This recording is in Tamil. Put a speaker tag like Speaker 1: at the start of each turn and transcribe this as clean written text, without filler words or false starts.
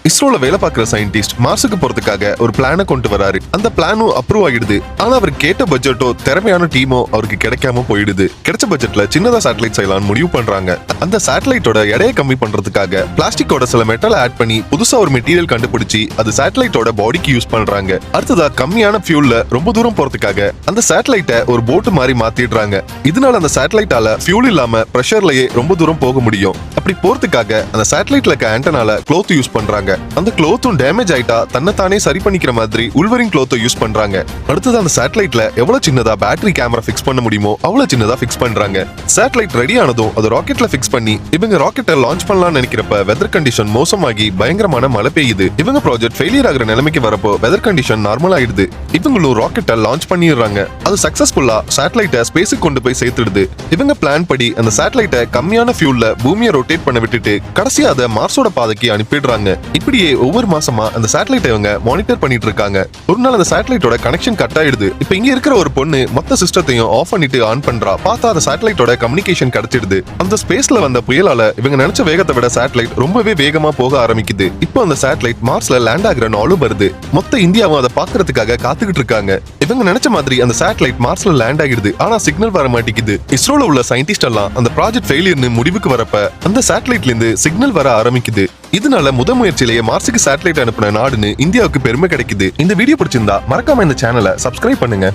Speaker 1: இஸ்ரோல வேலை பார்க்குற சயின்டிஸ்ட் மார்ஸுக்கு போறதுக்காக ஒரு பிளானை கொண்டு வராரு. அந்த பிளானும் அப்ரூவ் ஆயிடுது. ஆனா அவர் கேட்ட பட்ஜெட்டோ திறமையான டீமோ அவருக்கு கிடைக்காம போயிடுது. கிடைச்ச பட்ஜெட்ல சின்னதா சேட்டலைட் செய்யலாம்னு முடிவு பண்றாங்க. அந்த சேட்டலைட்டோட எடையை கம்மி பண்றதுக்காக பிளாஸ்டிக்கோட சில மெட்டலை ஆட் பண்ணி புதுசா ஒரு மெட்டீரியல் கண்டுபிடிச்சு அது சேட்டலைட்டோட பாடிக்கு யூஸ் பண்றாங்க. அடுத்ததா கம்மியான ஃபியூல்ல ரொம்ப தூரம் போறதுக்காக அந்த சேட்டலைட்டை ஒரு போட் மாதிரி மாத்திடுறாங்க. இதனால அந்த சேட்டலைட்டால ஃபியூல் இல்லாம பிரஷர்லயே ரொம்ப தூரம் போக முடியும். அப்படி போறதுக்காக அந்த சேட்டலைட்ல இருக்க ஆண்டனால க்ளோத் யூஸ் பண்றாங்க. அந்த க்ளோத்தும் டேமேஜ் ஆயிட்டா தன்னைத்தானே சரி பண்ணிக்கிற மாதிரி உல்வரிங் க்ளோத்தை யூஸ் பண்றாங்க. அடுத்தது அந்த சேட்டலைட்ல எவ்வளவு சின்னதா பேட்டரி கேமரா ஃபிக்ஸ் பண்ண முடியுமோ அவ்வளவு சின்னதா ஃபிக்ஸ் பண்றாங்க. சேட்டலைட் ரெடி ஆனதும் அது ராக்கெட்ல ஃபிக்ஸ் பண்ணி இவங்க ராக்கெட்டை லான்ச் பண்ணலாம்னு நினைக்கிறப்ப வெதர் கண்டிஷன் மோசமாகி பயங்கரமான மழை பெய்யுது. இவங்க ப்ராஜெக்ட் ஃபெயிலியர் ஆகிற நிலைமைக்கு வரப்போ வெதர் கண்டிஷன் நார்மல் ஆயிடுது. இவங்களும் ராக்கெட்டை லான்ச் பண்ணிடுறாங்க. அது சக்சஸ்ஃபுல்லா சேட்டலைட்டை ஸ்பேஸுக்கு கொண்டு போய் சேர்த்துடுது. இவங்க பிளான் படி அந்த சேட்டலைட்டை கம்மியான ஃபியூல்ல பூமியை ரொட்டேட் பண்ண விட்டுட்டு கடைசியா அதை மார்ஸோட பாதைக்கு அனுப்பிடுறாங்க. இப்படியே ஒவ்வொரு மாசமா அந்த சேட்டலைட்டை இவங்க மானிட்டர் பண்ணிட்டு இருக்காங்க. ஒரு நாள் அந்த சேட்டலைட்டோட கனெக்ஷன் கட் ஆயிடுது. இப்ப இங்க இருக்கிற ஒரு பொண்ணு மொத்த சிஸ்டத்தையும் ஆஃப் பண்ணிட்டு ஆன் பண்றா. பார்த்தா அந்த சேட்டலைட்டோட கம்யூனிகேஷன் கிடைச்சிடுது. அந்த ஸ்பேஸ்ல வந்த புயலால இவங்க நினைச்ச வேகத்தை விட சேட்டலைட் ரொம்பவே வேகமா போக ஆரம்பிக்குது. இப்போ அந்த சேட்டலைட் மார்ஸ்ல லேண்ட் ஆகிற நாளும் வருது. மொத்த இந்தியாவும் அதை பாக்குறதுக்காக காத்துக்கிட்டு இருக்காங்க. இவங்க நினைச்ச மாதிரி அந்த சேட்டலைட் மார்ஸ்ல லேண்ட் ஆகிடுது. ஆனா சிக்னல் வர மாட்டேங்குது. இஸ்ரோல உள்ள சயின்டிஸ்ட் எல்லாம் அந்த ப்ராஜெக்ட் ஃபெயிலியர்னு முடிவுக்கு வரப்ப அந்த சேட்டலைட்ல இருந்து சிக்னல் வர ஆரம்பிக்குது. இதனால முதல் முயற்சியிலேயே மார்ஸுக்கு சேட்டலைட் அனுப்பின நாடுன்னு இந்தியாவுக்கு பெருமை கிடைக்குது. இந்த வீடியோ பிடிச்சிருந்தா மறக்காம இந்த சேனலை சப்ஸ்கிரைப் பண்ணுங்க.